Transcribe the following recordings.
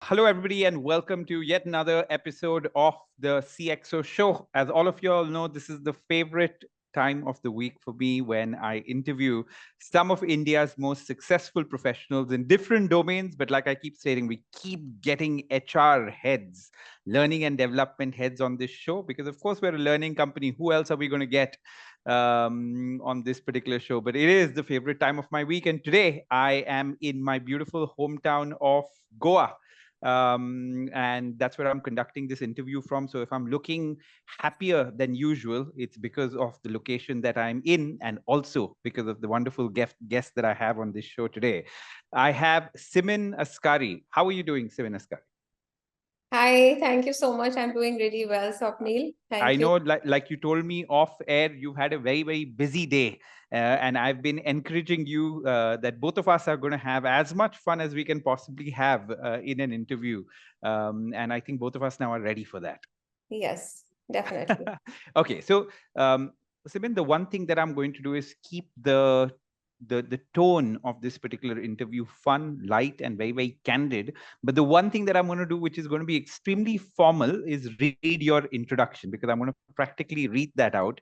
Hello, everybody, and welcome to yet another episode of the CXO Show. As all of you all know, this is the favorite time of the week for me when I interview some of India's most successful professionals in different domains. But like I keep stating, we keep getting HR heads, learning and development heads on this show because, of course, we're a learning company. Who else are we going to get on this particular show? But it is the favorite time of my week. And today I am in my beautiful hometown of Goa. And that's where I'm conducting this interview from. So if I'm looking happier than usual, it's because of the location that I'm in and also because of the wonderful guest that I have on this show today. I have Simin Askari. How are you doing, Simin Askari? Hi, thank you so much. I'm doing really well, Swapnil. I Thank you. know, like you told me off air, you've had a very, very busy day. And I've been encouraging you that both of us are going to have as much fun as we can possibly have in an interview. And I think both of us now are ready for that. Yes, definitely. Okay, so Simin, the one thing that I'm going to do is keep the tone of this particular interview fun, light, and very, very candid. But the one thing that I'm going to do, which is going to be extremely formal, is read your introduction because I'm going to practically read that out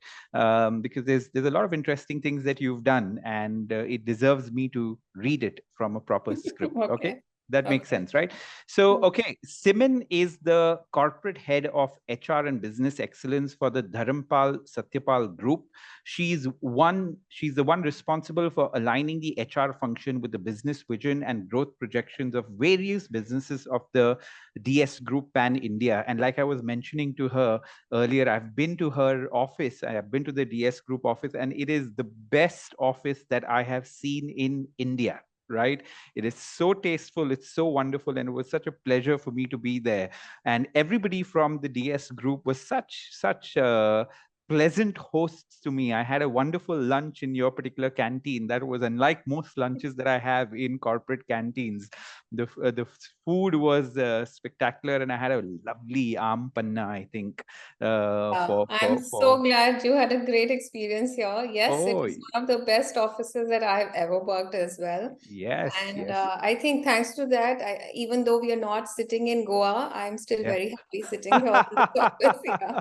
because there's a lot of interesting things that you've done, and it deserves me to read it from a proper script. Okay. Okay. That makes Okay. sense, right? So, okay, Simin is the corporate head of HR and business excellence for the Dharampal Satyapal Group. She's the one responsible for aligning the HR function with the business vision and growth projections of various businesses of the DS Group Pan India. And like I was mentioning to her earlier, I've been to her office. I have been to the DS Group office, and it is the best office that I have seen in India. Right, it is so tasteful, it's so wonderful, and it was such a pleasure for me to be there. And everybody from the DS Group was such pleasant hosts to me. I had a wonderful lunch in your particular canteen that was unlike most lunches that I have in corporate canteens. The food was spectacular, and I had a lovely panna, I think, I'm for so glad you had a great experience here. Yes, it oh is one of the best offices that I've ever worked as well. yes, And yes. I think thanks to that, even though we are not sitting in Goa, I'm still Yeah. very happy sitting here in this office. Yeah.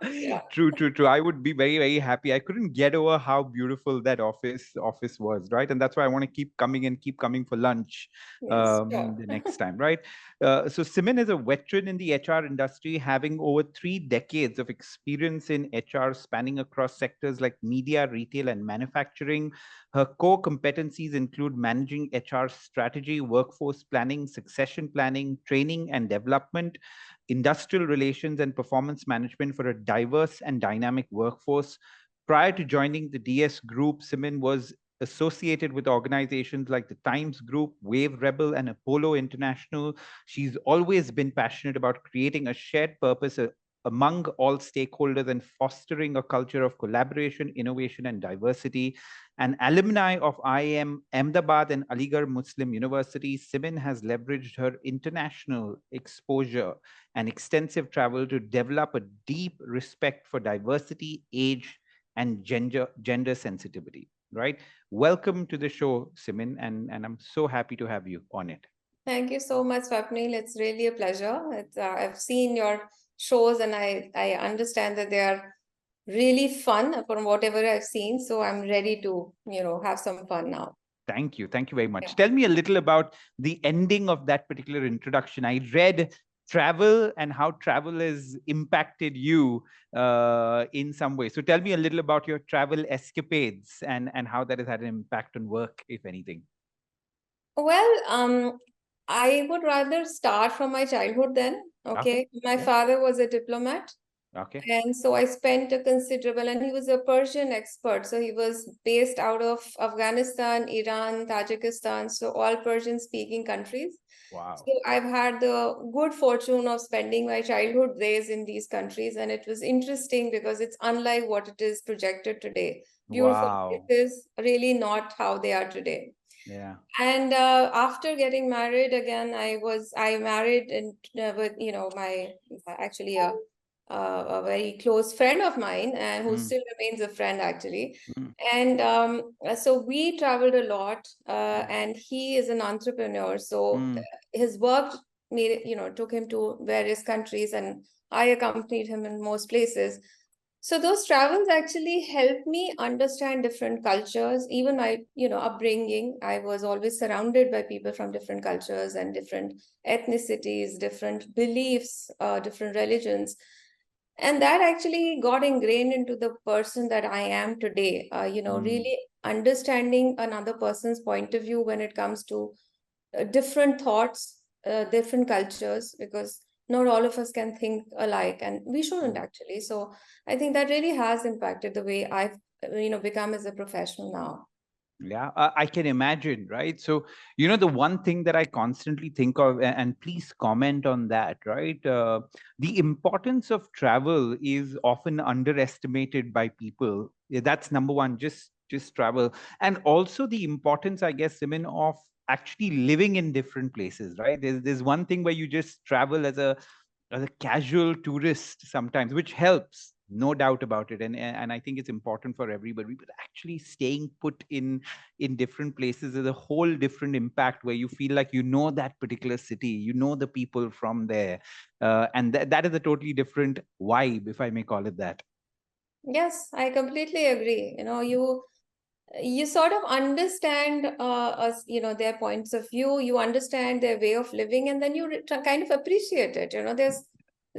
Yeah. True, true, true. I would be very, very happy. I couldn't get over how beautiful that office was, right? And that's why I want to keep coming and keep coming for lunch Yes, sure. the next time, right? So Simin is a veteran in the HR industry, having over 3 decades of experience in HR, spanning across sectors like media, retail, and manufacturing. Her core competencies include managing HR strategy, workforce planning, succession planning, training and development, industrial relations, and performance management for a diverse and dynamic workforce. Prior to joining the DS Group, Simin was associated with organizations like the Times Group, Wave Rebel, and Apollo International. She's always been passionate about creating a shared purpose among all stakeholders and fostering a culture of collaboration, innovation, and diversity. An alumni of IIM Ahmedabad and Aligarh Muslim University, Simin has leveraged her international exposure and extensive travel to develop a deep respect for diversity, age, and gender sensitivity. Right? Welcome to the show, Simin, and I'm so happy to have you on it. Thank you so much, Swapnil. It's really a pleasure. I've seen your shows and I understand that they are really fun from whatever I've seen. So I'm ready to, have some fun now. Thank you. Thank you very much. Yeah. Tell me a little about the ending of that particular introduction. I read travel and how travel has impacted you in some way. So tell me a little about your travel escapades and how that has had an impact on work, if anything. Well, I would rather start from my childhood then. Okay. Okay. My Yeah. father was a diplomat. Okay. And so I spent a considerable, and he was a Persian expert. So he was based out of Afghanistan, Iran, Tajikistan, so all Persian speaking countries. Wow. So I've had the good fortune of spending my childhood days in these countries. And it was interesting because it's unlike what it is projected today. Beautiful Wow. places, really not how they are today. Yeah. And after getting married again, I married and with my actually a very close friend of mine and who Mm, still remains a friend actually. mm, And so we traveled a lot, mm, and he is an entrepreneur. So mm, his work took him to various countries, and I accompanied him in most places. So those travels actually helped me understand different cultures, even my, upbringing. I was always surrounded by people from different cultures and different ethnicities, different beliefs, different religions. And that actually got ingrained into the person that I am today. Mm. Really understanding another person's point of view when it comes to different thoughts, different cultures, because not all of us can think alike, and we shouldn't Mm. actually. So I think that really has impacted the way I've, become as a professional now. Yeah, I can imagine, right? So, the one thing that I constantly think of, and please comment on that, right? The importance of travel is often underestimated by people. Yeah, that's number one, just travel. And also the importance, I guess, Simin, of actually living in different places, right? There's one thing where you just travel as a casual tourist sometimes, which helps, no doubt about it. And I think it's important for everybody, but actually staying put in different places is a whole different impact, where you feel like that particular city, the people from there, and that is a totally different vibe, if I may call it that. Yes, I completely agree. You sort of understand their points of view, you understand their way of living, and then you kind of appreciate it. There's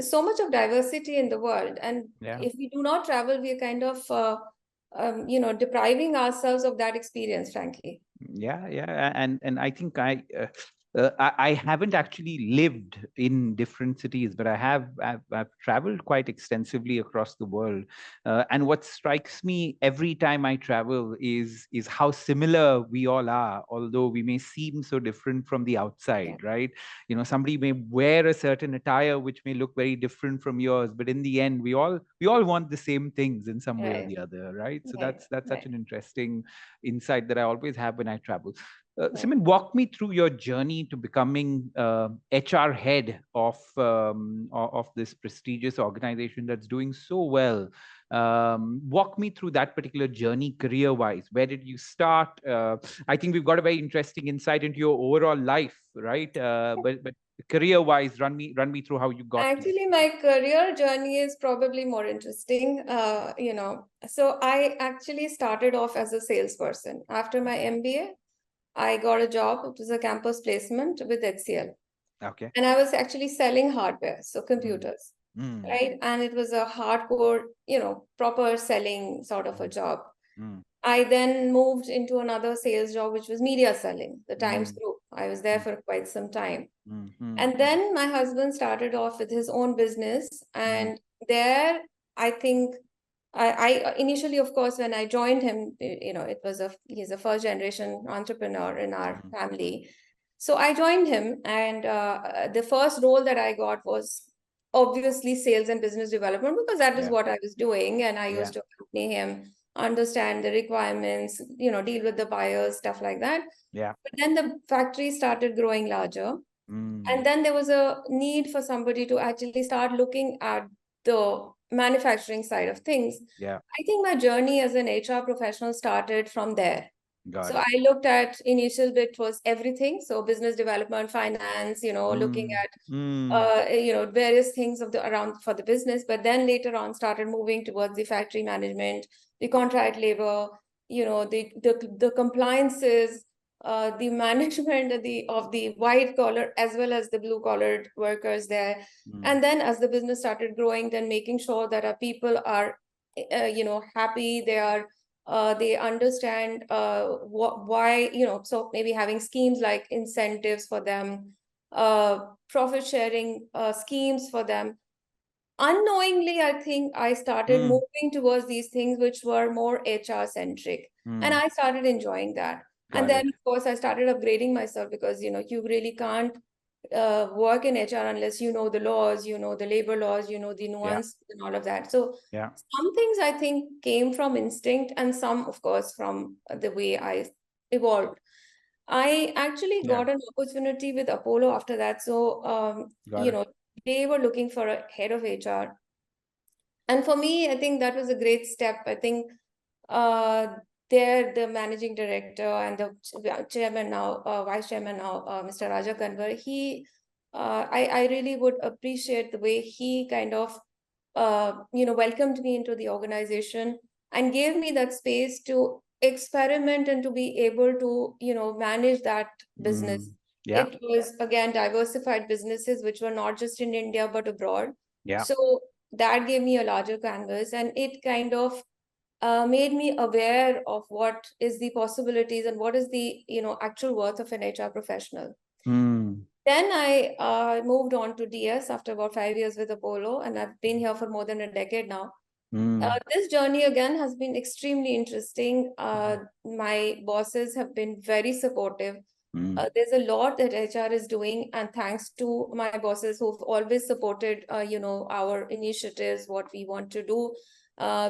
so much of diversity in the world, and Yeah. if we do not travel, we are kind of depriving ourselves of that experience, frankly. Yeah, yeah, and I think I haven't actually lived in different cities, but I've traveled quite extensively across the world, and what strikes me every time I travel is how similar we all are, although we may seem so different from the Yeah, outside, right? Somebody may wear a certain attire which may look very different from yours, but in the end, we all want the same things in some way or right, the other, right? So right, that's such right, an interesting insight that I always have when I travel. right. Simon, walk me through your journey to becoming HR head of this prestigious organization that's doing so well. Walk me through that particular journey, career-wise. Where did you start? I think we've got a very interesting insight into your overall life, right? But career-wise, run me through how you got to. Actually, my career journey is probably more interesting. So I actually started off as a salesperson. After my MBA, I got a job. It was a campus placement with HCL. Okay. And I was actually selling hardware, so Mm, computers, mm, right? And it was a hardcore, proper selling sort of a job. mm, I then moved into another sales job, which was media selling, the Times mm, Group. I was there mm, for quite some time. mm, mm, And then my husband started off with his own business. mm, And there, I think I initially, of course, when I joined him, he's a first generation entrepreneur in our mm. family. So I joined him, and the first role that I got was obviously sales and business development, because that is Yeah, what I was doing. And I yeah, used to accompany him, understand the requirements, deal with the buyers, stuff like that. yeah. But then the factory started growing larger. Mm, And then there was a need for somebody to actually start looking at the manufacturing side of things. yeah, I think my journey as an HR professional started from there. got So it. I looked at initial bit was everything. So business development, finance, looking Mm, at mm, various things of the around for the business. But then later on started moving towards the factory management, the contract labor, the compliances, the management of the white collar as well as the blue collared workers there. mm, And then as the business started growing, then making sure that our people are happy, they understand why, so maybe having schemes like incentives for them, profit sharing schemes for them. Unknowingly, I think I started mm, moving towards these things which were more HR centric, and mm. I started enjoying that. And Got then, it. of course, I started upgrading myself, because you really can't work in HR unless you know the laws, the labor laws, the Yeah, nuance and all of that. So yeah, some things I think came from instinct, and some, of course, from the way I evolved. I actually yeah. got an opportunity with Apollo after that. So, Got it. they were looking for a head of HR. And for me, I think that was a great step. I think uh, there, the managing director and the chairman now, vice chairman now, Mr. Raja Kanwar, he I really would appreciate the way he kind of welcomed me into the organization and gave me that space to experiment and to be able to, manage that business. Mm. Yeah. It was again diversified businesses which were not just in India but abroad. Yeah. So that gave me a larger canvas, and it kind of made me aware of what is the possibilities and what is the actual worth of an HR professional. Mm. Then I moved on to DS after about 5 years with Apollo, and I've been here for more than a decade now. Mm. This journey again has been extremely interesting. My bosses have been very supportive. Mm. There's a lot that HR is doing, and thanks to my bosses who've always supported, our initiatives, what we want to do.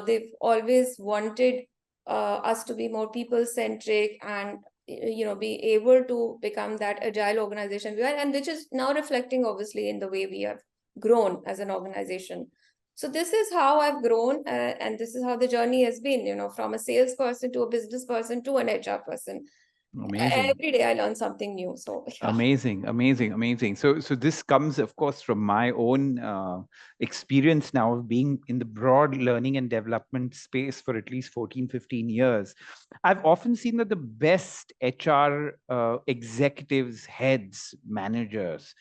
They've always wanted us to be more people-centric and be able to become that agile organization we are, and which is now reflecting obviously in the way we have grown as an organization. So this is how I've grown, and this is how the journey has been, from a salesperson to a business person to an HR person. Amazing. Every day I learn something new. So yeah. Amazing, amazing, amazing. So this comes, of course, from my own experience now of being in the broad learning and development space for at least 14, 15 years. I've often seen that the best HR executives, heads, managers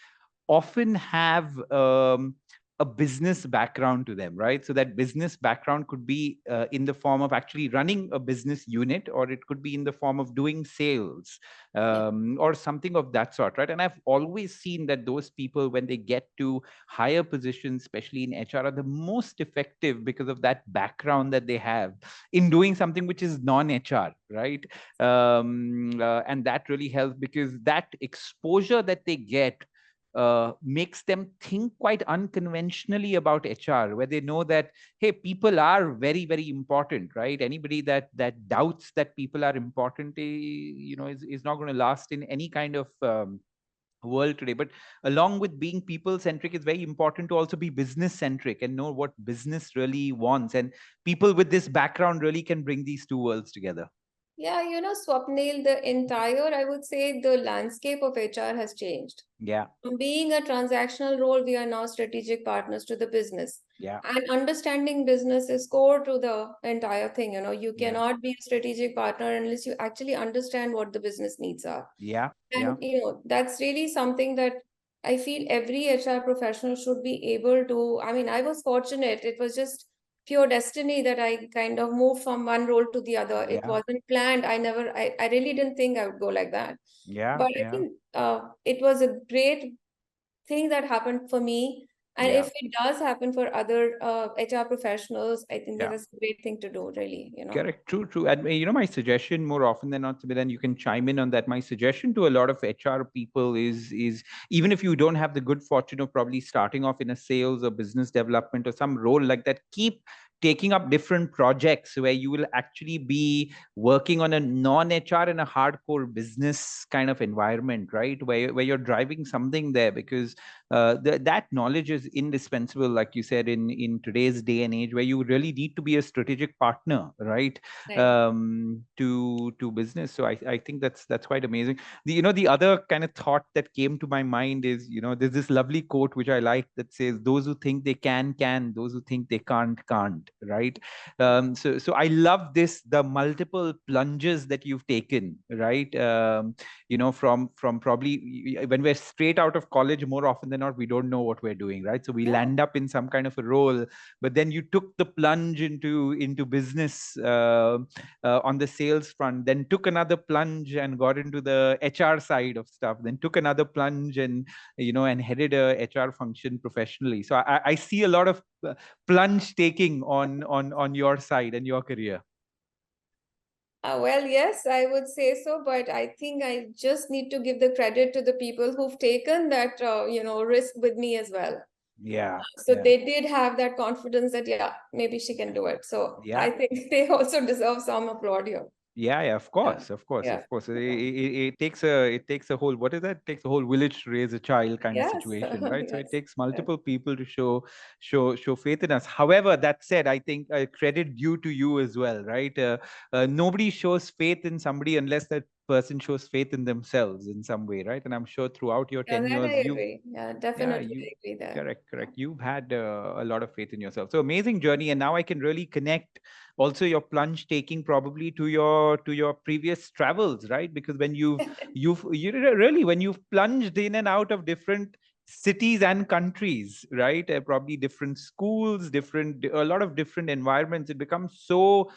often have a business background to them, right? So that business background could be in the form of actually running a business unit, or it could be in the form of doing sales, Yeah. or something of that sort, right? And I've always seen that those people, when they get to higher positions, especially in HR, are the most effective because of that background that they have in doing something which is non-HR, right? And that really helps because that exposure that they get makes them think quite unconventionally about HR, where they know that, hey, people are very, very important, right? Anybody that doubts that people are important, is not going to last in any kind of world today. But along with being people centric, it's very important to also be business centric and know what business really wants. And people with this background really can bring these two worlds together. Yeah, Swapnil, the entire, I would say, the landscape of HR has changed. Yeah, From being a transactional role, we are now strategic partners to the business. yeah, And understanding business is core to the entire thing. You yeah, cannot be a strategic partner unless you actually understand what the business needs are. yeah, yeah, And that's really something that I feel every HR professional should be able to. I mean, I was fortunate. It was just pure destiny that I kind of moved from one role to the other. It yeah, wasn't planned. I really didn't think I would go like that. yeah, But I yeah, think it was a great thing that happened for me. And yeah. if it does happen for other HR professionals, I think that Yeah. is a great thing to do, really. Correct. True, true. And my suggestion more often than not, but then you can chime in on that. My suggestion to a lot of HR people is even if you don't have the good fortune of probably starting off in a sales or business development or some role like that, keep taking up different projects where you will actually be working on a non-HR and a hardcore business kind of environment, right? Where you're driving something there, because that knowledge is indispensable, like you said, in today's day and age, where you really need to be a strategic partner, right? Right. To business. So I think that's quite amazing. The other kind of thought that came to my mind is, there's this lovely quote which I like that says, those who think they can, those who think they can't, right? So I love this, the multiple plunges that you've taken, right? From probably when we're straight out of college, more often than not, we don't know what we're doing, right? So we Yeah. land up in some kind of a role, but then you took the plunge into business, on the sales front, then took another plunge and got into the HR side of stuff, then took another plunge and headed a HR function professionally. So I see a lot of plunge taking on your side and your career. Well, yes, I would say so, but I think I just need to give the credit to the people who've taken that, risk with me as well. Yeah, So yeah. they did have that confidence that, yeah, maybe she can do it. So I Yeah. think they also deserve some applaud here. Yeah, yeah, of Yeah. course, of course, Yeah. of course. It takes a whole, what is that? It takes a whole village to raise a child kind of Yes. situation, right? So it Yes. takes multiple people to show faith in us. However, that said, I think credit due to you as well, right? Nobody shows faith in somebody unless that person shows faith in themselves in some way, right? And I'm sure throughout your Yeah, that I tenures, you agree. Yeah, yeah, definitely you I agree there. correct, correct. You've had a lot of faith in yourself. So amazing journey, and now I can really connect also your plunge taking probably to your previous travels, right? Because when really when you've plunged in and out of different cities and countries, right? Probably different schools, different a lot of different environments. It becomes so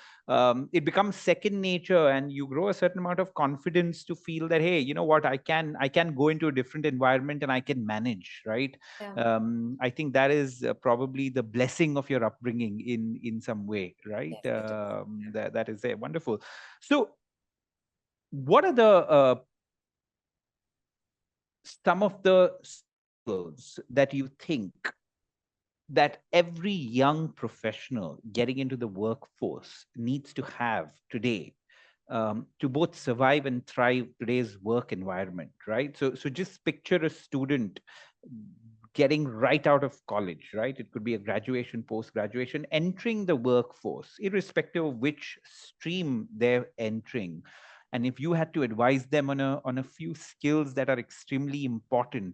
it becomes second nature, and you grow a certain amount of confidence to feel that, hey, you know what, I can go into a different environment and I can manage, right? Yeah, I think that is probably the blessing of your upbringing in some way, right? yes, it is. That is wonderful. So what are the some of the skills that you think that every young professional getting into the workforce needs to have today, to both survive and thrive today's work environment, right? So just picture a student getting right out of college, right? It could be a graduation, post graduation, entering the workforce, irrespective of which stream they're entering. And if you had to advise them on a few skills that are extremely important,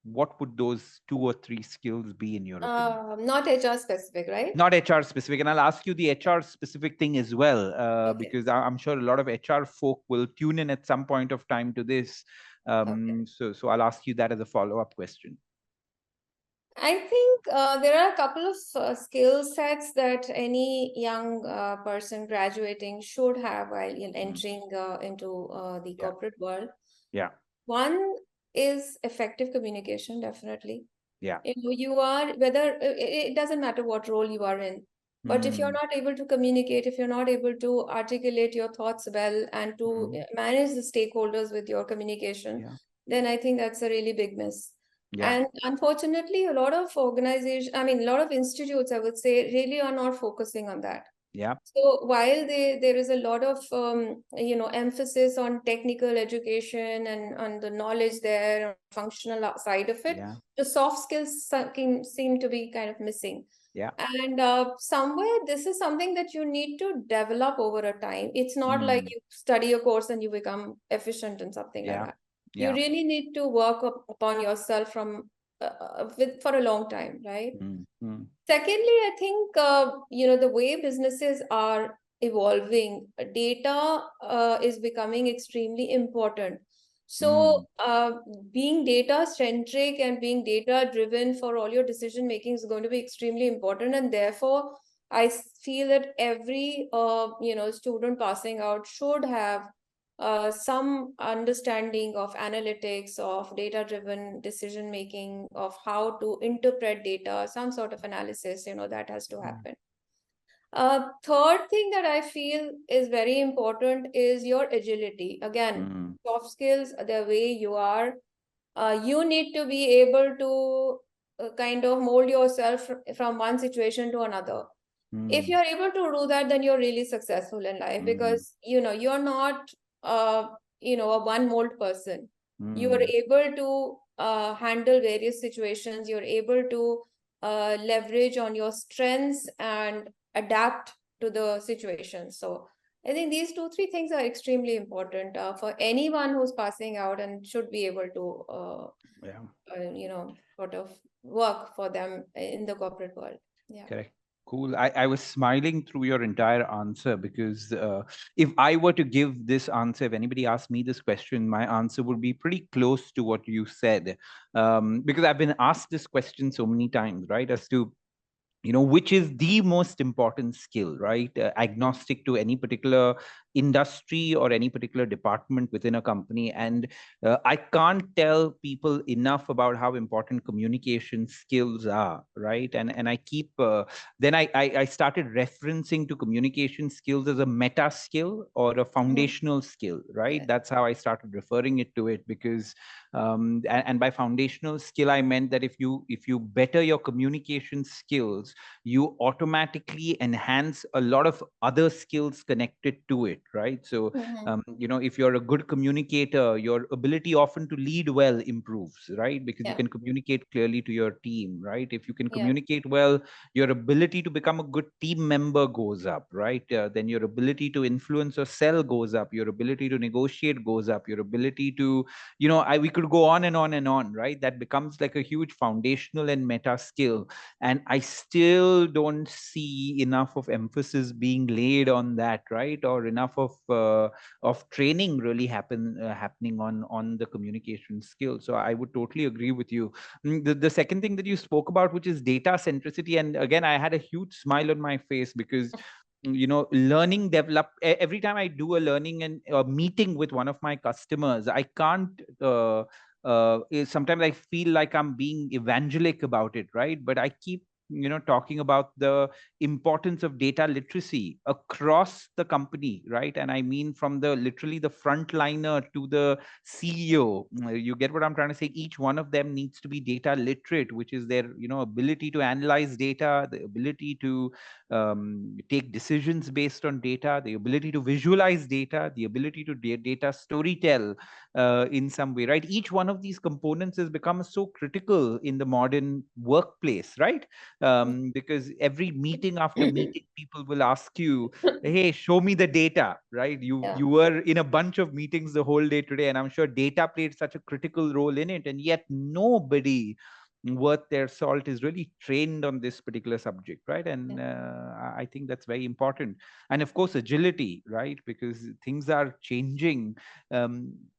what would those two or three skills be in your opinion? Not HR specific, right? Not HR specific, and I'll ask you the HR specific thing as well, Okay, because I'm sure a lot of HR folk will tune in at some point of time to this. okay. So I'll ask you that as a follow up question. I think there are a couple of skill sets that any young person graduating should have while Mm. entering into the Yeah, corporate world. yeah, One is effective communication, definitely. yeah. You are, whether it doesn't matter what role you are in, but if you're Mm, not able to communicate, if you're not able to articulate your thoughts well and to mm, manage the stakeholders with your communication, yeah, then I think that's a really big miss. yeah, And unfortunately, a lot of organizations, I mean, a lot of institutes, I would say, really are not focusing on that. yeah, So while there is a lot of emphasis on technical education and on the knowledge there, functional side of it, yeah, the soft skills seem to be kind of missing. yeah. And somewhere this is something that you need to develop over a time. It's not like Mm, you study a course and you become efficient in something like yeah, that. You yeah. really need to work upon yourself from for a long time, right? Mm, mm, Secondly, I think the way businesses are evolving, data is becoming extremely important. So, mm, being data centric and being data driven for all your decision making is going to be extremely important, and therefore, feel that every student passing out should have some understanding of analytics, of data driven decision making, of how to interpret data, some sort of analysis, that has to mm, happen. Third thing that I feel is very important is your agility. Again, mm, soft skills, the way you are, you need to be able to kind of mold yourself from one situation to another. If mm, you're able to do that, then you're really successful in life, mm, because you're not a one mold person. You are mm, able to handle various situations. You're able to leverage on your strengths and adapt to the situation. So I think these two three things are extremely important for anyone who's passing out and should be able to yeah. sort of work for them in the corporate world. Yeah. Correct. Cool. I was smiling through your entire answer because if I were to give this answer, if anybody asked me this question, my answer would be pretty close to what you said. Because I've been asked this question so many times, right? As to which is the most important skill, right? Agnostic to any particular industry or any particular department within a company. And I can't tell people enough about how important communication skills are, right? And I keep then I started referencing to communication skills as a meta skill or a Mhm. foundational skill, right? Yeah. That's how I started referring it to it, because and by foundational skill I meant that if you better your communication skills, you automatically enhance a lot of other skills connected to it, right? So Mm-hmm. if you're a good communicator, your ability often to lead well improves, right? Because you Yeah. can communicate clearly to your team, right? If you can Yeah. communicate well, your ability to become a good team member goes up, right? Then your ability to influence or sell goes up, your ability to negotiate goes up, your ability to, we could go on and on and on, right? That becomes like a huge foundational and meta skill. And I still don't see enough of emphasis being laid on that, right? Or enough of training really happening on the communication skill. So I would totally agree with you. The second thing that you spoke about, which is data centricity, and again, I had a huge smile on my face because learning every time I do a learning and a meeting with one of my customers, I can't sometimes I feel like I'm being evangelic about it, right? But I keep talking about the importance of data literacy across the company, right? And I mean from the literally the frontliner to the CEO. You get what I'm trying to say? Each one of them needs to be data literate, which is their ability to analyze data, the ability to take decisions based on data, the ability to visualize data, the ability to data storytell in some way, right? Each one of these components has become so critical in the modern workplace, right? Because every meeting after meeting, people will ask you, hey, show me the data, right? you Yeah. you were in a bunch of meetings the whole day today, and I'm sure data played such a critical role in it, and yet nobody worth their salt is really trained on this particular subject, right? And I think that's very important. And of course, agility, right? Because things are changing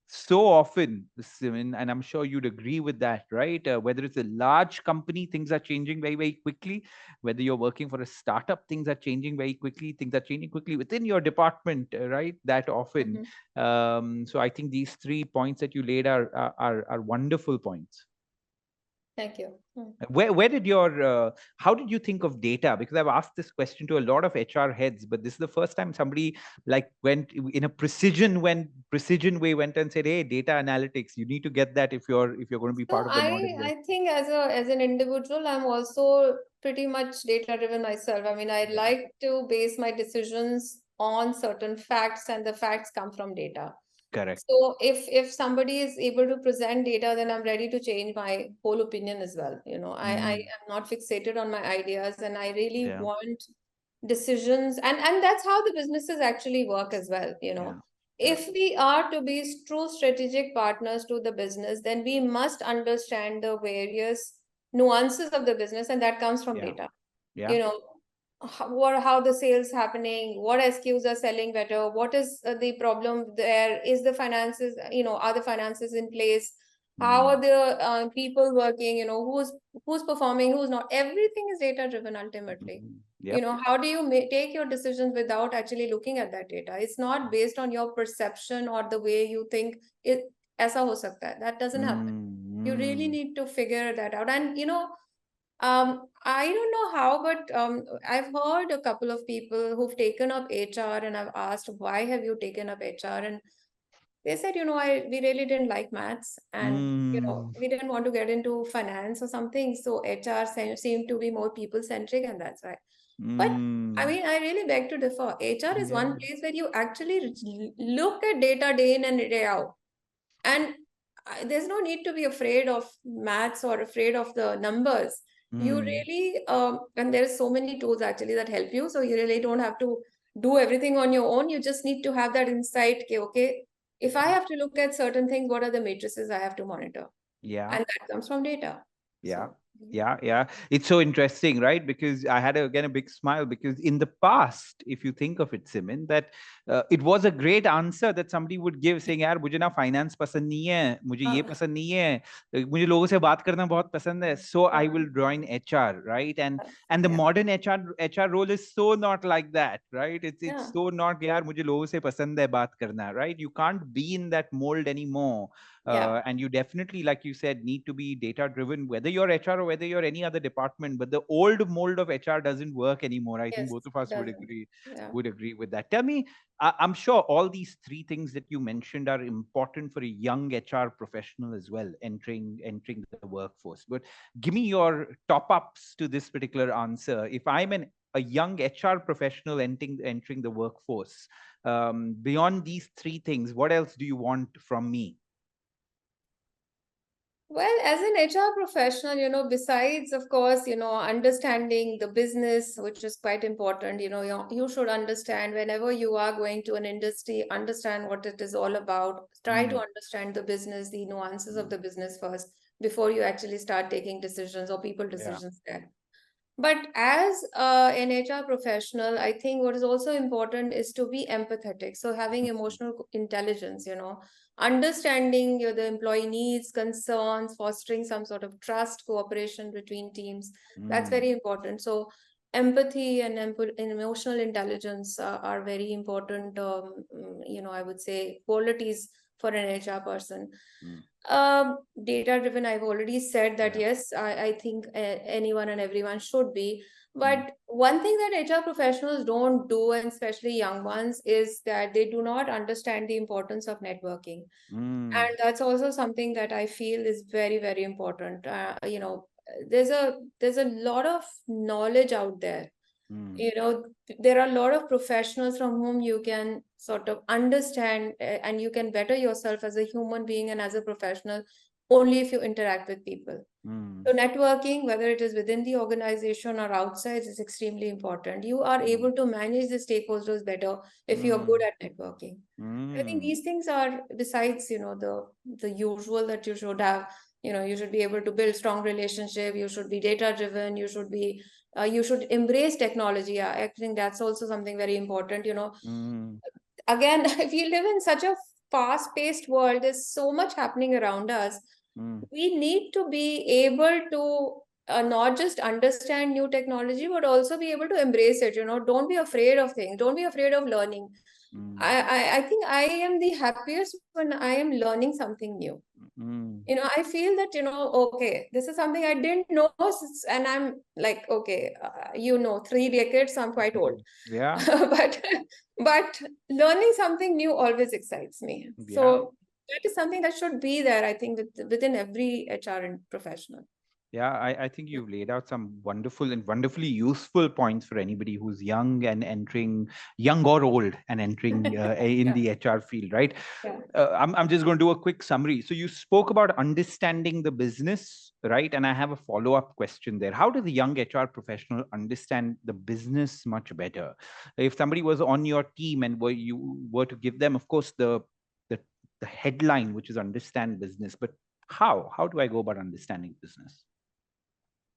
so often, Simin, and I'm sure you'd agree with that, right? Whether it's a large company, things are changing very, very quickly. Whether you're working for a startup, things are changing very quickly. Things are changing quickly within your department, right? That often. Mm-hmm. So I think these 3 points that you laid are wonderful points. Thank you. Mm. Where did your how did you think of data? Because I've asked this question to a lot of HR heads, but this is the first time somebody like went in a precision way, went and said, hey, data analytics, you need to get that if you're going to be So part of the modern I world. think as an individual, I'm also pretty much data driven myself. I mean, I Yeah, like to base my decisions on certain facts, and the facts come from data. correct. So if somebody is able to present data, then I'm ready to change my whole opinion as well. I Mm, am not fixated on my ideas, and I really yeah, want decisions, and that's how the businesses actually work as well. yeah, yeah. If we are to be true strategic partners to the business, then we must understand the various nuances of the business, and that comes from Yeah, data. yeah. you know how the sales happening, what SKUs are selling better, what is the problem there, is the finances, are the finances in place, how Mm, are the people working, who's performing, who's not. Everything is data driven ultimately. yep. How do you take your decisions without actually looking at that data? It's not based on your perception or the way you think it aisa ho sakta hai. That doesn't happen. Mm, You really mm, need to figure that out. And I don't know how, but I've heard a couple of people who've taken up HR, and I've asked, why have you taken up HR? And they said, we really didn't like maths, and mm, we didn't want to get into finance or something. So HR seemed to be more people centric, and that's why. But I mm, mean, I really beg to differ. HR is one yeah. place where you actually look at data day in and day out. And there's no need to be afraid of maths or afraid of the numbers. You Mm, really, and there's so many tools actually that help you. So you really don't have to do everything on your own. You just need to have that insight. Okay, if I have to look at certain things, what are the matrices I have to monitor? yeah. And that comes from data. Yeah. So, Yeah. It's so interesting, right? Because I had again a big smile because in the past, if you think of it, Simin, that it was a great answer that somebody would give saying, यार मुझे ना finance पसंद नहीं है, मुझे ये uh, पसंद नहीं है, मुझे लोगों से बात करना बहुत पसंद है, so I uh, will join HR, right? And the yeah, modern HR role is so not like that, right? It's yeah, so not यार मुझे लोगों से पसंद है बात करना, right? You can't be in that mold anymore. yeah, And you definitely, like you said, need to be data driven, whether you're HR or whether you're any other department. But the old mold of HR doesn't work anymore. I think yes, both of it us would doesn't. agree Yeah. with that. Tell me, I'm sure all these 3 things that you mentioned are important for a young HR professional as well, entering the workforce. But give me your top ups to this particular answer. If I'm an a young HR professional entering the workforce? Beyond these three things, what else do you want from me? Well, as an HR professional, besides, of course, understanding the business, which is quite important, you should understand whenever you are going to an industry, understand what it is all about. Try to Mm, understand the business, the nuances of mm, the business first before you actually start taking decisions or people yeah. decisions there. But as an HR professional, I think what is also important is to be empathetic. So having emotional intelligence, understanding the employee needs, concerns, fostering some sort of trust, cooperation between teams. That's Mm, very important. So empathy and emotional intelligence are very important. I would say qualities for an HR person. mm, Data driven, I've already said that yeah. yes, I think anyone and everyone should be. Mm, But one thing that HR professionals don't do, and especially young ones, is that they do not understand the importance of networking. mm, And that's also something that I feel is very, very important. There's a lot of knowledge out there. mm, you know there are a lot of professionals from whom you can sort of understand, and you can better yourself as a human being and as a professional only if you interact with people. mm, So networking, whether it is within the organization or outside, is extremely important. You are mm, able to manage the stakeholders better if you are good mm, at networking. I think mm, these things are, besides the usual that you should have. You should be able to build strong relationship. You should be data driven. You should embrace technology. I think that's also something very important. mm, Again, if you live in such a fast paced world, there's so much happening around us. mm, We need to be able to not just understand new technology, but also be able to embrace it. Don't be afraid of things. Don't be afraid of learning. mm, I think I am the happiest when I am learning something new. mm. I feel that, okay, this is something I didn't know, and I'm like, okay, 3 decades, so I'm quite old. Yeah, but but learning something new always excites me. yeah. So that is something that should be there, I think, within every HR and professional. Yeah, I think you've laid out some wonderful and wonderfully useful points for anybody who's young and entering, young or old, and entering in Yeah, the HR field, right? yeah. I'm just going to do a quick summary. So you spoke about understanding the business, right? And I have a follow-up question there. How does the young HR professional understand the business much better? If somebody was on your team and you were to give them, of course, the the headline, which is understand business, but how do I go about understanding business?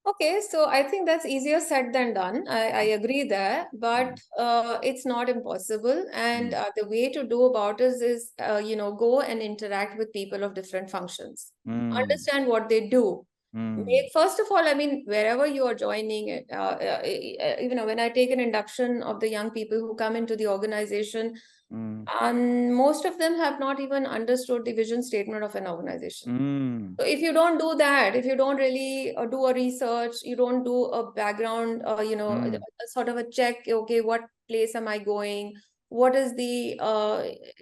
Okay, so I think that's easier said than done. I agree there, but Mm, it's not impossible. And mm, the way to do about it is, go and interact with people of different functions. mm, Understand what they do. mm, First of all, I mean, wherever you are joining it, when I take an induction of the young people who come into the organization, mm, most of them have not even understood the vision statement of an organization. mm, So if you don't do that, if you don't really do a research, you don't do a background, mm, a sort of a check, okay, what place am I going? What is the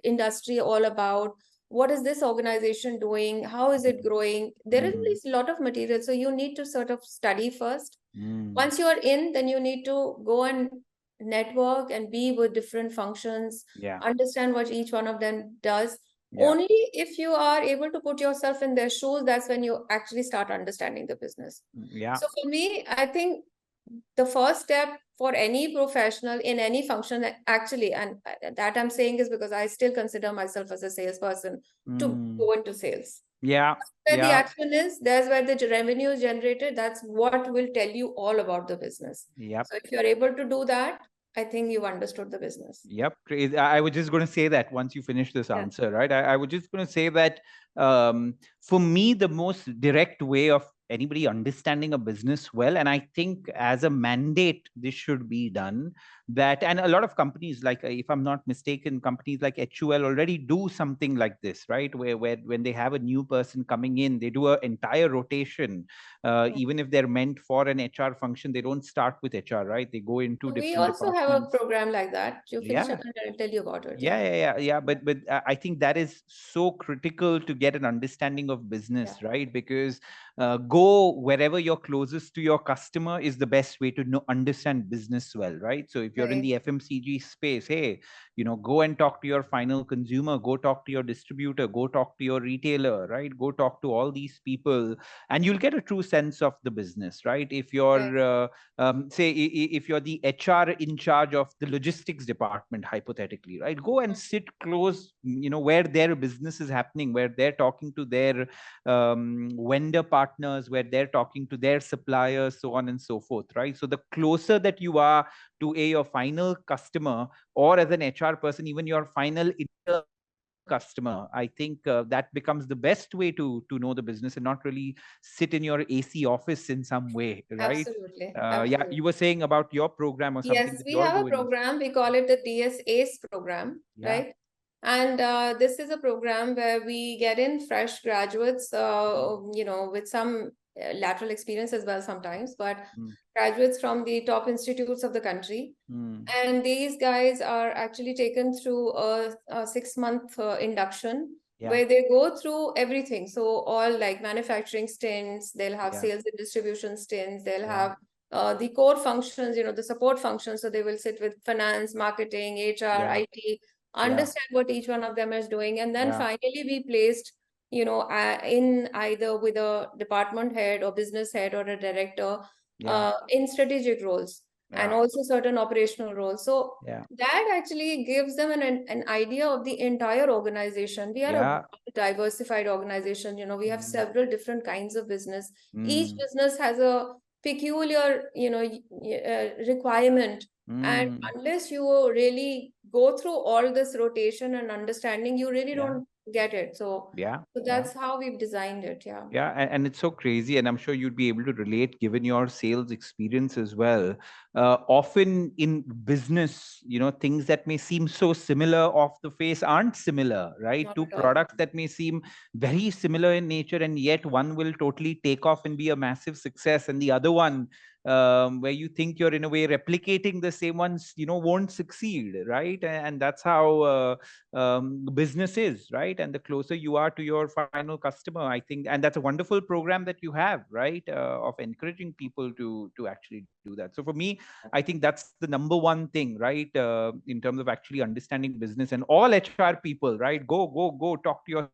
industry all about? What is this organization doing? How is it growing? There mm, is a lot of material. So you need to sort of study first. mm. Once you are in, then you need to go and network and be with different functions, Yeah, understand what each one of them does. yeah, Only if you are able to put yourself in their shoes, that's when you actually start understanding the business. yeah. So for me, I think the first step for any professional in any function, actually, and that I'm saying is because I still consider myself as a salesperson, to Mm, go into sales. yeah, Where the yeah, action is, there's where the revenue is generated. That's what will tell you all about the business. yep. So if you're able to do that, I think you've understood the business. Yep. I was just going to say that once you finish this Yeah. answer, right? I was just going to say that for me, the most direct way of anybody understanding a business well, and I think as a mandate, this should be done. That, and a lot of companies, like if I'm not mistaken, companies like HUL already do something like this, right? Where when they have a new person coming in, they do an entire rotation. Even if they're meant for an HR function, they don't start with HR, right? They go into So we different also have a departments. program like that. You finish Yeah, it and I'll tell you about it. yeah, Yeah. yeah, yeah, yeah. Yeah. But I think that is so critical to get an understanding of Yeah. business, right? Because go go wherever you're closest to your customer is the best way to understand business well, right? So if you're in Right. the FMCG space, hey, go and talk to your final consumer, go talk to your distributor, go talk to your retailer, right? Go talk to all these people, and you'll get a true sense of the business, right? If Right. you're say if you're the HR in charge of the logistics department, hypothetically, right, go and sit close, where their business is happening, where they're talking to their vendor partners, where they're talking to their suppliers, so on and so forth, right? So the closer that you are to your final customer, or as an HR person, even your final customer, I think that becomes the best way to know the business, and not really sit in your AC office in some way, right? Absolutely. Yeah, Absolutely. you were saying about your program or something Yes, that we you're have a doing. program. We call it the DSACE program, Yeah. right? And this is a program where we get in fresh graduates, with some lateral experience as well sometimes, but Mm, graduates from the top institutes of the country. mm, And these guys are actually taken through a 6 month induction yeah, where they go through everything. So all like manufacturing stints, they'll have yeah, sales and distribution stints, they'll yeah, have the core functions, the support functions. So they will sit with finance, marketing, HR, yeah, IT, yeah, understand what each one of them is doing, and then yeah, finally be placed, in either with a department head or business head or a director, yeah, in strategic roles and yeah, also certain operational roles. So yeah, that actually gives them an idea of the entire organization. We are a yeah. diversified organization. We have Mm, several different kinds of business. Each mm, business has a peculiar, requirement. And mm, unless you really go through all this rotation and understanding, you really yeah, don't get it. So, yeah, so yeah. that's how we've designed it. Yeah. Yeah, and it's so crazy, and I'm sure you'd be able to relate given your sales experience as well. Often in business, things that may seem so similar off the face aren't similar, right? Not Two at all. products that may seem very similar in nature, and yet one will totally take off and be a massive success, and the other one, where you think you're in a way replicating the same ones, won't succeed, right? And that's how business is, right? And the closer you are to your final customer, I think, and that's a wonderful program that you have, right, of encouraging people to actually do that. So for me, I think that's the number one thing, right, in terms of actually understanding business. And all HR people, right, go talk to your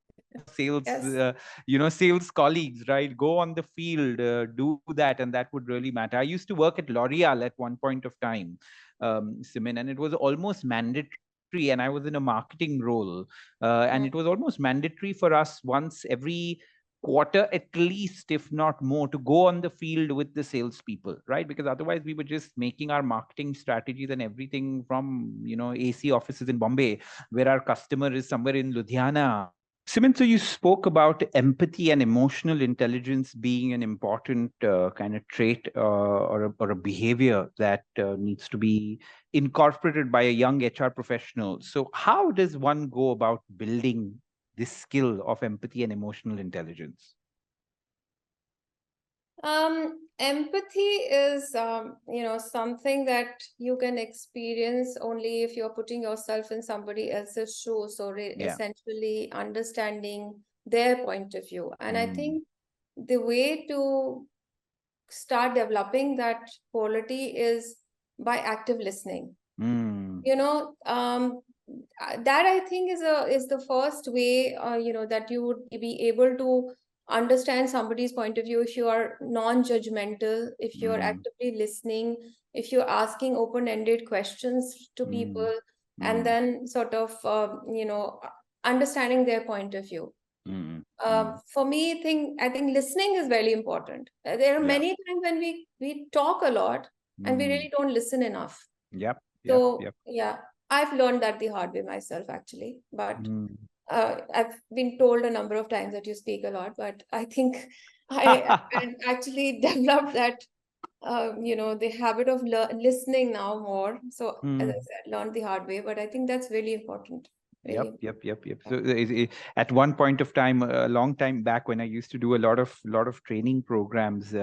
sales Yes. sales colleagues, right? Go on the field, do that, and that would really matter. I used to work at L'Oreal at one point of time, Simin, and it was almost mandatory, and I was in a marketing role, and it was Mm. almost mandatory for us once every quarter at least, if not more, to go on the field with the salespeople, right? Because otherwise we were just making our marketing strategies and everything from AC offices in Bombay, where our customer is somewhere in Ludhiana. Simin, so you spoke about empathy and emotional intelligence being an important kind of trait, or a behavior that needs to be incorporated by a young HR professional. So, how does one go about building this skill of empathy and emotional intelligence? Empathy is, something that you can experience only if you're putting yourself in somebody else's shoes. So Yeah. essentially understanding their point of view. And I Mm, think the way to start developing that quality is by active listening. mm, you know um that I think is the first way, that you would be able to understand somebody's point of view if you are non-judgmental, if you're mm, actively listening, if you're asking open-ended questions to mm, people, and mm, then sort of understanding their point of view. mm, mm. For me, I think listening is very important. There are Yeah. many times when we talk a lot and we Mm, really don't listen enough. yep. Yep. So Yep. yeah, I've learned that the hard way myself actually. But Mm. I've been told a number of times that you speak a lot, but I think I actually developed that the habit of listening now more. So as I Mm. said, learned the hard way, but I think that's really important. Yep, Really. yep, yep, yep. Yeah. So at one point of time, a long time back, when I used to do a lot of training programs,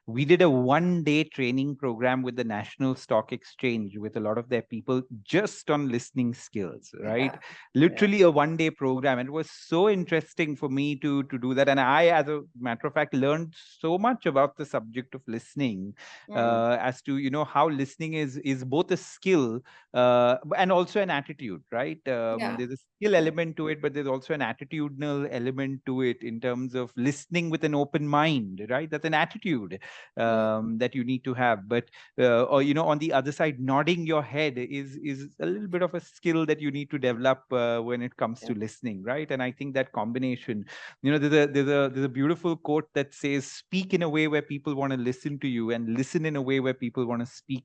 we did a 1 day training program with the National Stock Exchange with a lot of their people just on listening skills, right? Yeah. Yeah. Literally a 1 day program, and it was so interesting for me to do that. And I, as a matter of fact, learned so much about the subject of listening, Mm. as to how listening is both a skill and also an attitude, right? Yeah. There's a skill Yeah. element to it, but there's also an attitudinal element to it in terms of listening with an open mind, right? That's an attitude Mm. that you need to have. But or on the other side, nodding your head is a little bit of a skill that you need to develop when it comes Yeah. to listening, right? And I think that combination, there's a beautiful quote that says, "Speak in a way where people want to listen to you, and listen in a way where people want to speak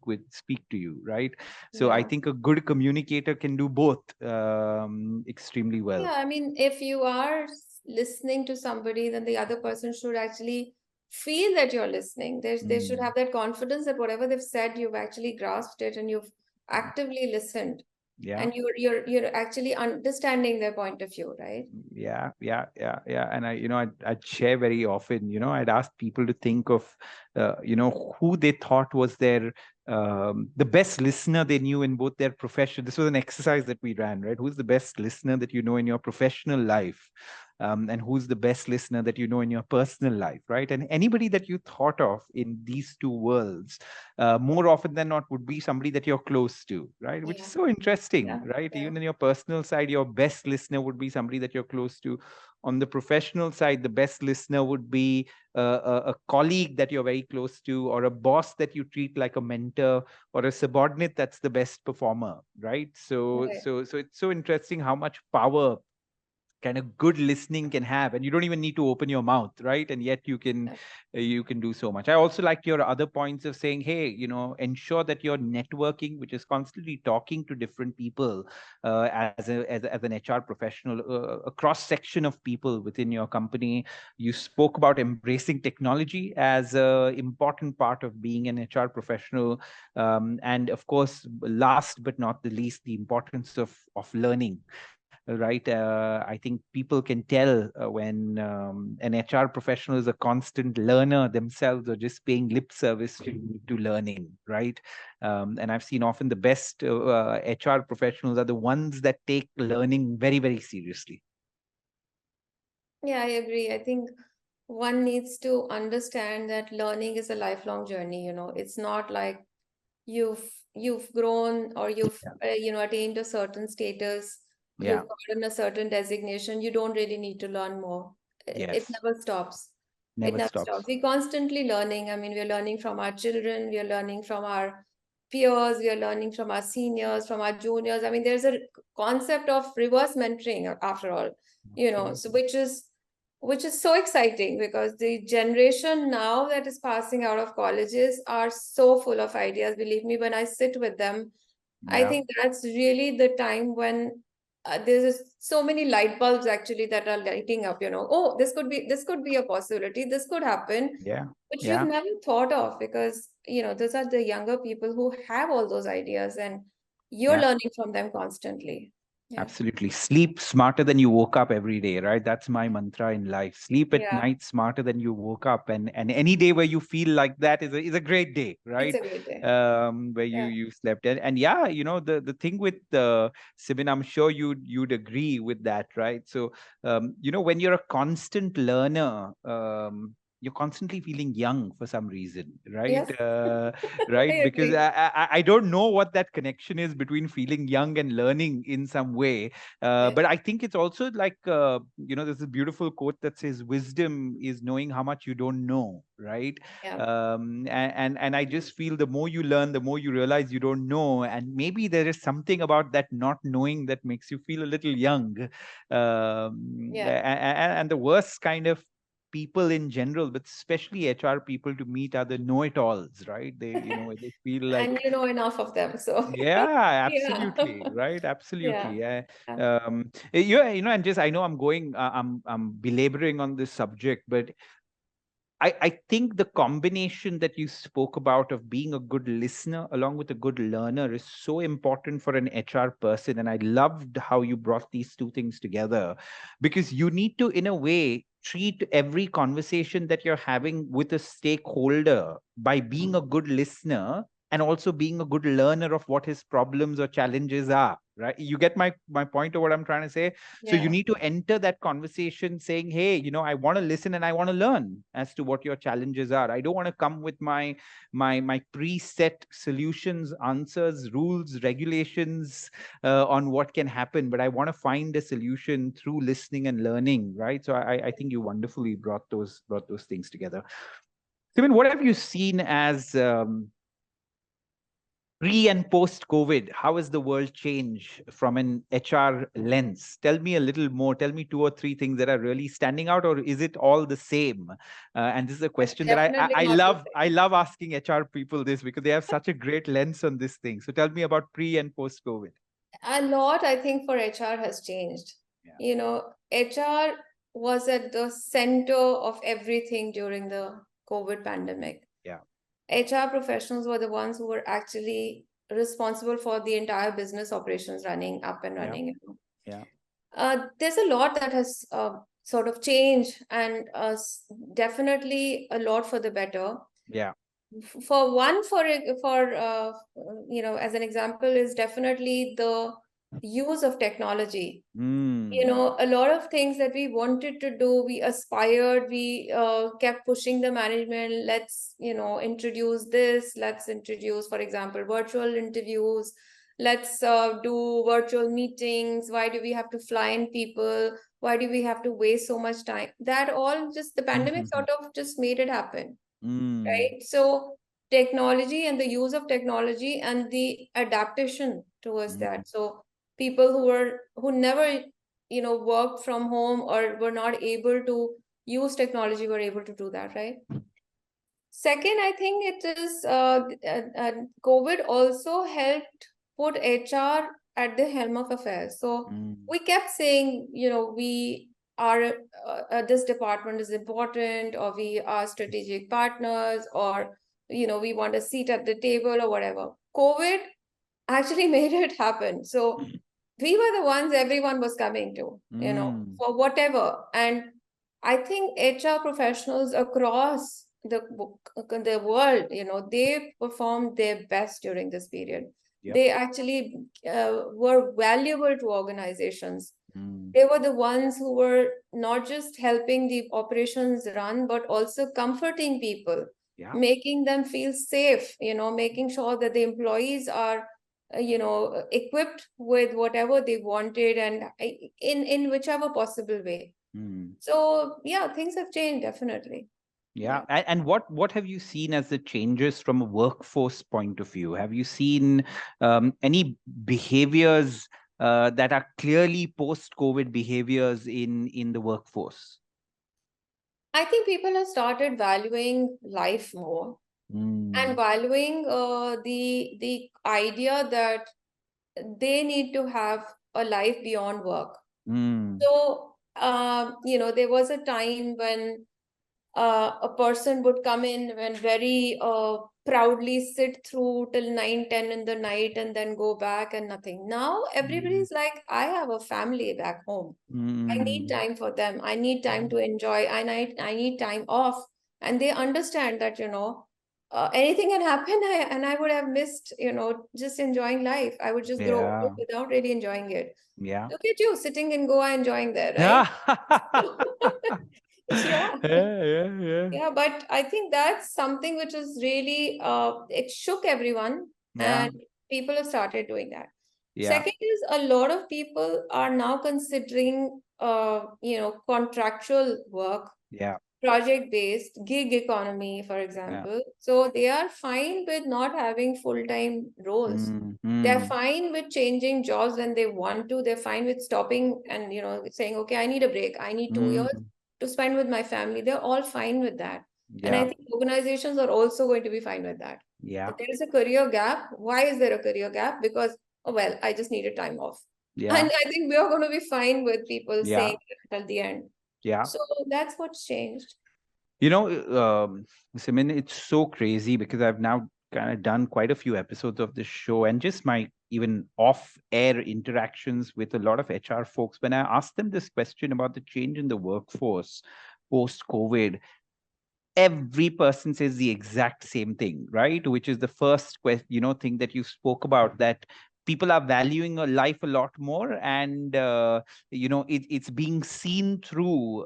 to you," right? So I Yeah. think a good communicator can do both extremely well. Yeah, I mean, if you are listening to somebody, then the other person should actually feel that you're listening. They should Mm, have that confidence that whatever they've said, you've actually grasped it and you've mm, actively listened, yeah. and you're actually understanding their point of view, right? Yeah, yeah, yeah, yeah. And I'd share very often, I'd ask people to think of, who they thought was the best listener they knew in both their profession. This was an exercise that we ran, right? Who's the best listener that you know in your professional life? And who's the best listener that you know in your personal life, right? And anybody that you thought of in these two worlds, more often than not, would be somebody that you're close to, right? Which is Yeah. so interesting, Yeah. right? Yeah. Even in your personal side, your best listener would be somebody that you're close to. On the professional side, the best listener would be a colleague that you're very close to, or a boss that you treat like a mentor, or a subordinate that's the best performer, right? Right. So it's so interesting how much power kind of good listening can have, and you don't even need to open your mouth, right? And yet Yeah. you can do so much. I also like your other points of saying, hey, ensure that you're networking, which is constantly talking to different people, as an HR professional, a cross section of people within your company. You spoke about embracing technology as a important part of being an HR professional, and of course, last but not the least, the importance of learning, right? I think people can tell when an HR professional is a constant learner themselves, or just paying lip service to learning, right? And I've seen often the best HR professionals are the ones that take learning very, very seriously. Yeah, I agree. I think one needs to understand that learning is a lifelong journey, It's not like you've you've grown or you've Yeah. attained a certain status, Yeah. you've gotten a certain designation, you don't really need to learn more. It Yes. never stops. It Never never stops. stops. We're constantly learning. I mean, we're learning from our children, we are learning from our peers, we are learning from our seniors, from our juniors. I mean, there's a concept of reverse mentoring after all, so Absolutely. which is so exciting because the generation now that is passing out of colleges are so full of ideas. Believe me, when I sit with them, I Yeah. think that's really the time when there's so many light bulbs actually that are lighting up. Oh, this could be a possibility. This could happen, Yeah. which you've Yeah. never thought of because those are the younger people who have all those ideas, and you're Yeah. learning from them constantly. Yeah. Absolutely. Sleep smarter than you woke up every day, right? That's my mantra in life. Sleep at Yeah, night smarter than you woke up. And any day where you feel like that is a great day, it's right? a great day. Where you Yeah. you slept. And yeah, the thing with Simin, I'm sure you'd agree with that, right? So when you're a constant learner, you're constantly feeling young for some reason, right? Yes, I Right, because agree. I don't know what that connection is between feeling young and learning in some way, Right. but I think it's also like there's a beautiful quote that says wisdom is knowing how much you don't know, right? Yeah. And I just feel the more you learn, the more you realize you don't know, and maybe there is something about that not knowing that makes you feel a little young. Yeah. And the worst kind of people in general, but especially HR people to meet are the know-it-alls, right? They feel And like, you know enough of them, so yeah, yeah. absolutely, right, Yeah. absolutely. Yeah. Yeah. And just I know I'm going, I'm belaboring on this subject, but I think the combination that you spoke about of being a good listener along with a good learner is so important for an HR person. And I loved how you brought these two things together, because you need to, in a way, treat every conversation that you're having with a stakeholder by being a good listener and also being a good learner of what his problems or challenges are. Right? You get my point of what I'm trying to say. So you Yeah. need to enter that conversation saying, hey, I want to listen and I want to learn as to what your challenges are. I don't want to come with my preset solutions, answers, rules, regulations on what can happen, but I want to find a solution through listening and learning, right? So I think you wonderfully brought those things together. Simin, what have you seen as pre and post COVID? How has the world changed from an HR lens? Tell me a little more. Tell me two or three things that are really standing out, or is it all the same? And this is a question that I, Definitely I not the love. I same. love asking HR people this because they have such a great lens on this thing. So tell me about pre and post COVID. A lot, I think, for HR has changed. Yeah, HR was at the center of everything during the COVID pandemic. yeah, HR professionals were the ones who were actually responsible for the entire business operations running up and yeah, running. yeah, There's a lot that has sort of changed, and definitely a lot for the better. yeah. For one, as an example, is definitely the use of technology. Mm, A lot of things that we wanted to do, we aspired, we kept pushing the management. Let's introduce this, let's introduce, for example, virtual interviews. Let's do virtual meetings. Why do we have to fly in people? Why do we have to waste so much time? That all, just the pandemic sort of just made it happen, mm, right? So technology and the use of technology and the adaptation towards mm. that. So people who never worked from home or were not able to use technology were able to do that, right? Second, I think it is COVID also helped put HR at the helm of affairs. So Mm, we kept saying, we are this department is important, or we are strategic partners, or we want a seat at the table or whatever. COVID actually made it happen. So we were the ones everyone was coming to, mm, for whatever. And I think HR professionals across the world, they performed their best during this period. yep. They actually were valuable to organizations. Mm, They were the ones who were not just helping the operations run, but also comforting people, yeah. making them feel safe, making sure that the employees are equipped with whatever they wanted, and in whichever possible way. Mm. So yeah, things have changed definitely. Yeah. Yeah. And what have you seen as the changes from a workforce point of view? Have you seen any behaviors that are clearly post-COVID behaviors in the workforce? I think people have started valuing life more, and Mm, valuing the idea that they need to have a life beyond work. mm, So there was a time when a person would come in and very proudly sit through till 9, 10 in the night and then go back and nothing. Now mm, everybody's like, I have a family back home. I need mm, time for them. I need time to enjoy. I need time off. And they understand that, anything can happen, and I would have missed, just enjoying life. I would just grow old yeah, without really enjoying it. yeah. Look at you sitting in Goa enjoying there, right? Yeah. Yeah. Yeah, yeah, yeah. Yeah, but I think that's something which is really it shook everyone, Yeah, and people have started doing that. yeah, Second is, a lot of people are now considering contractual work, yeah, project based, gig economy, for yeah. example. So they are fine with not having full-time roles. Mm, They're mm, fine with changing jobs when they want to. They're fine with stopping and saying, okay, I need a break. I need 2 years mm, to spend with my family. They're all fine with that. And I yeah, think organizations are also going to be fine with that. yeah, If there is a career gap, why is there a career gap? Because, oh, well, I just needed time off. yeah, And I think we are going to be fine with people yeah, saying that at the end. yeah. So that's what's changed. You know, Simin, it's so crazy because I've now kind of done quite a few episodes of this show, and just my even off-air interactions with a lot of HR folks. When I ask them this question about the change in the workforce post-COVID, every person says the exact same thing, right? Which is the first question, thing that you spoke about, that people are valuing a life a lot more, and it's being seen through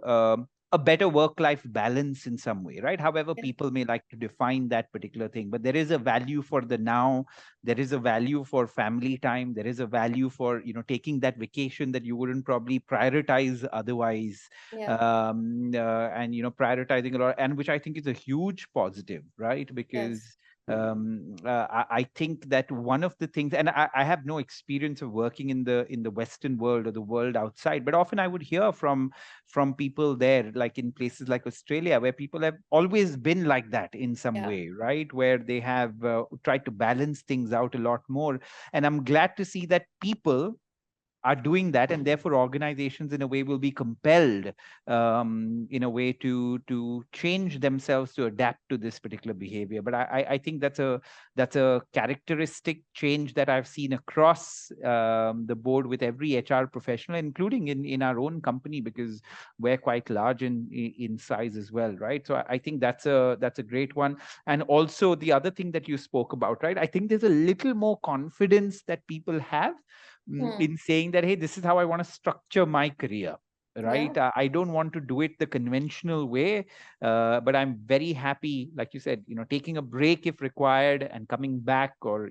a better work-life balance in some way, right? However, Yeah. people may like to define that particular thing, but there is a value for the now. There is a value for family time. There is a value for taking that vacation that you wouldn't probably prioritize otherwise, Yeah. and prioritizing a lot, and which I think is a huge positive, right? Yes. Because I think that one of the things, and I have no experience of working in the Western world or the world outside, but often I would hear from people there, like in places like Australia, where people have always been like that in some Yeah. way, right? Where they have tried to balance things out a lot more, and I'm glad to see that people are doing that, and therefore organizations in a way will be compelled, in a way, to change themselves to adapt to this particular behavior. But I think that's a characteristic change that I've seen across the board with every HR professional, including in our own company, because we're quite large in size as well, right? So I think that's a great one. And also the other thing that you spoke about, right? I think there's a little more confidence that people have, Hmm. in saying that, hey, this is how I want to structure my career, Yeah. right? I don't want to do it the conventional way, but I'm very happy, like you said, taking a break if required and coming back, or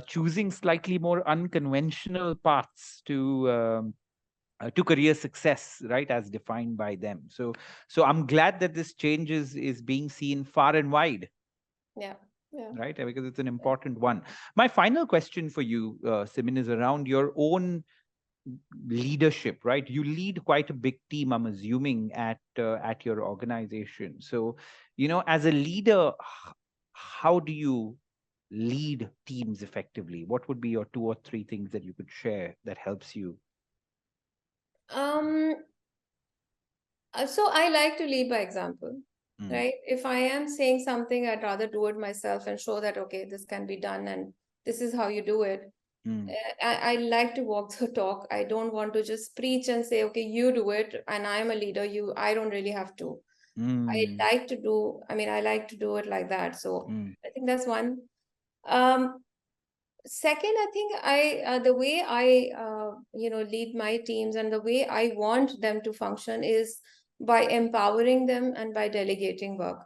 choosing slightly more unconventional paths to career success, right, as defined by them. So I'm glad that this change is being seen far and wide, Yeah. Yeah. right? Because it's an important one. My final question for you, Simin, is around your own leadership, right? You lead quite a big team, I'm assuming, at your organization. So, as a leader, how do you lead teams effectively? What would be your two or three things that you could share that helps you? Um, so I like to lead by example, Mm, right? If I am saying something, I'd rather do it myself and show that, okay, this can be done and this is how you do it. mm, I like to walk the talk. I don't want to just preach and say, okay, you do it, and I'm a leader. I don't really have to. mm, I like to do it like that. So mm, I think that's one. Um, Second, I think the way I lead my teams and the way I want them to function is by empowering them and by delegating work.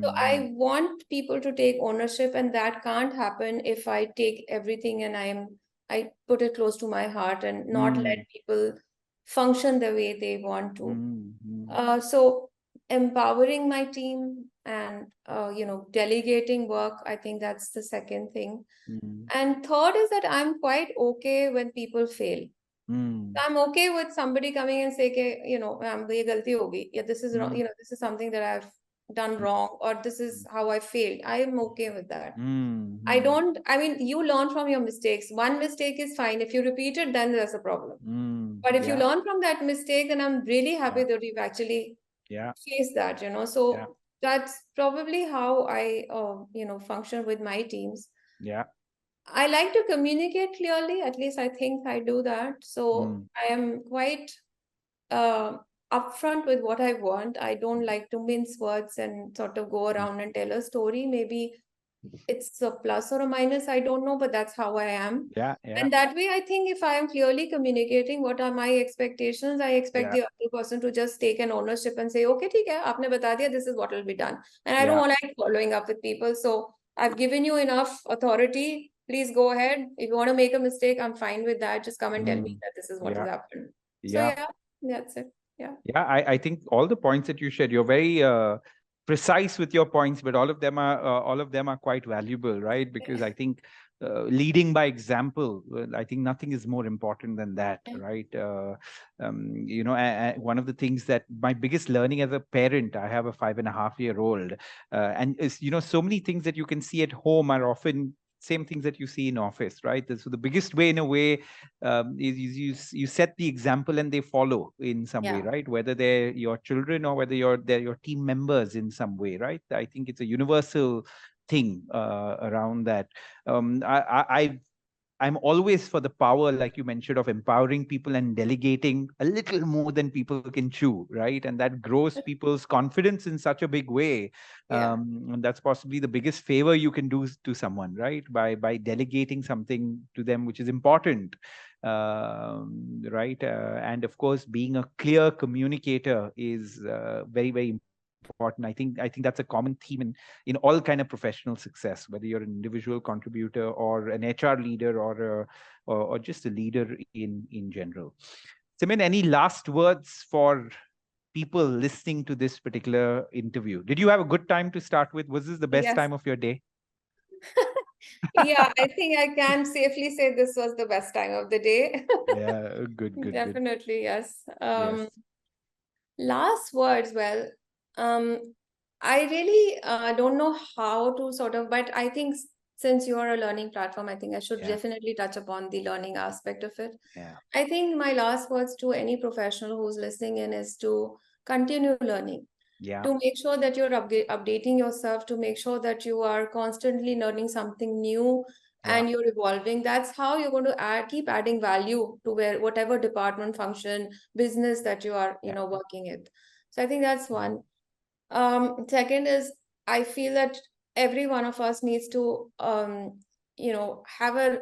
So mm, I want people to take ownership, and that can't happen if I take everything and I put it close to my heart and not let mm, people function the way they want to. mm, mm, So empowering my team and delegating work, I think that's the second thing. mm, And third is that I'm quite okay when people fail. mm, I'm okay with somebody coming and say, "Okay, ये गलती हो गई. Yeah, this is wrong. mm, This is something that I've done wrong, or this is how I failed." I am okay with that. mm, I mm, don't. I mean, you learn from your mistakes. One mistake is fine. If you repeat it, then there's a problem. But if you yeah, learn from that mistake, then I'm really happy yeah, that you've actually yeah, faced that. yeah, So that's probably how I, function with my teams. yeah, I like to communicate clearly. At least I think I do that. So mm, I am quite uh, upfront with what I want. I don't like to mince words and sort of go mm, around and tell a story. Maybe it's a plus or a minus, I don't know, but that's how I am. yeah, yeah, And that way, I think if I am clearly communicating what are my expectations, I expect yeah, the other person to just take an ownership and say, okay, ठीक है, आपने बता दिया, this is what will be done. And I don't yeah, want to like following up with people. So I've given you enough authority. Please go ahead. If you want to make a mistake, I'm fine with that. Just come and tell me mm, that this is what has yeah, happened. So yeah. yeah, that's it. Yeah. Yeah, I think all the points that you shared, you're very precise with your points, but all of them are quite valuable, right? Because I think leading by example, I think nothing is more important than that, Yeah. right? One of the things that my biggest learning as a parent, I have a 5.5-year-old, and is so many things that you can see at home are often same things that you see in office, right? So the biggest way, in a way, is you set the example and they follow in some way, Yeah. right? Whether they're your children or whether they're your team members in some way, right? I think it's a universal thing around that. I'm always for the power, like you mentioned, of empowering people and delegating a little more than people can chew, right? And that grows people's confidence in such a big way. Yeah. And that's possibly the biggest favor you can do to someone, right? By delegating something to them which is important, right? And of course, being a clear communicator is very important. I think that's a common theme in all kind of professional success, whether you're an individual contributor or an HR leader or just a leader in general. Simin, any last words for people listening to this particular interview? Did you have a good time to start with? Was this the best Yes. time of your day? Yeah, I think I can safely say this was the best time of the day. Yeah, good. Definitely, yes. Yes. Last words, well, um, I really don't know how to sort of, but I think since you are a learning platform, I think I should Yeah. definitely touch upon the learning aspect of it. Yeah. I think my last words to any professional who's listening in is to continue learning, Yeah. to make sure that you're updating yourself, to make sure that you are constantly learning something new Yeah. and you're evolving. That's how you're going to keep adding value to whatever department, function, business that you are, Yeah. working in. So I think that's one. Second is, I feel that every one of us needs to, have a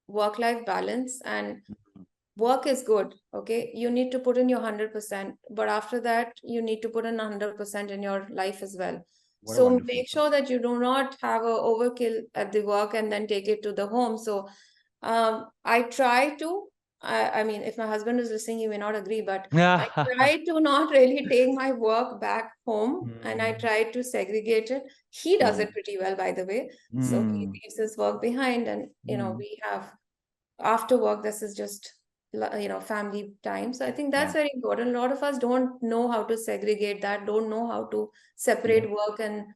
work-life balance, and Mhm. work is good. Okay, you need to put in your 100%, but after that you need to put in 100% in your life as well. What a So wonderful make thought. sure that you do not have a overkill at the work and then take it to the home. So I try to, I mean, if my husband is listening, he may not agree, but I try to not really take my work back home, and I Mm, try to segregate it. He does mm, it pretty well, by the way. So he mm, leaves his work behind, and mm. we have after work, this is just family time. So I think that's Yeah. very important. A lot of us don't know how to segregate that, don't know how to Yeah. separate work and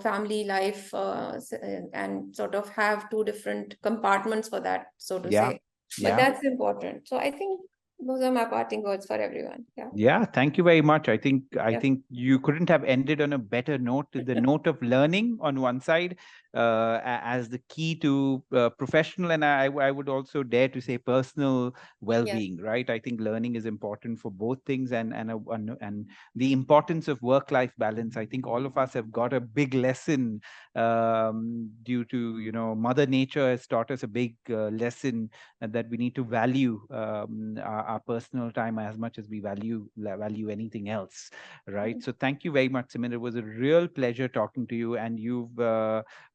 family life, and sort of have two different compartments for that, so to Yeah. say. But Yeah. that's important. So I think those are my parting words for everyone. Yeah. Yeah, thank you very much. I Yeah. think you couldn't have ended on a better note. The note of learning on one side, as the key to professional, and I would also dare to say personal Yes. well-being. Right? I think learning is important for both things, and the importance of work-life balance. I think all of us have got a big lesson due to Mother Nature has taught us a big lesson that we need to value our personal time as much as we value anything else, right? So thank you very much, Simin. It was a real pleasure talking to you, and you've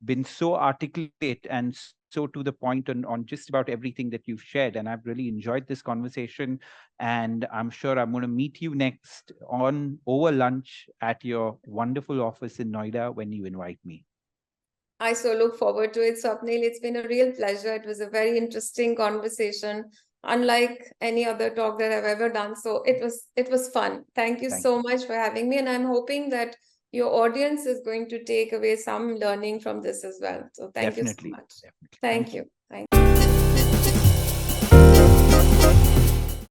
been so articulate and so to the point on just about everything that you've shared, and I've really enjoyed this conversation, and I'm sure I'm going to meet you next on over lunch at your wonderful office in Noida when you invite me. I so look forward to it, Swapnil. It's been a real pleasure. It was a very interesting conversation, unlike any other talk that I've ever done. So it was fun. Thank you Thank so you. much for having me, and I'm hoping that your audience is going to take away some learning from this as well. So thank you so Definitely. much. Definitely. Thank Thank you. you. Thank you.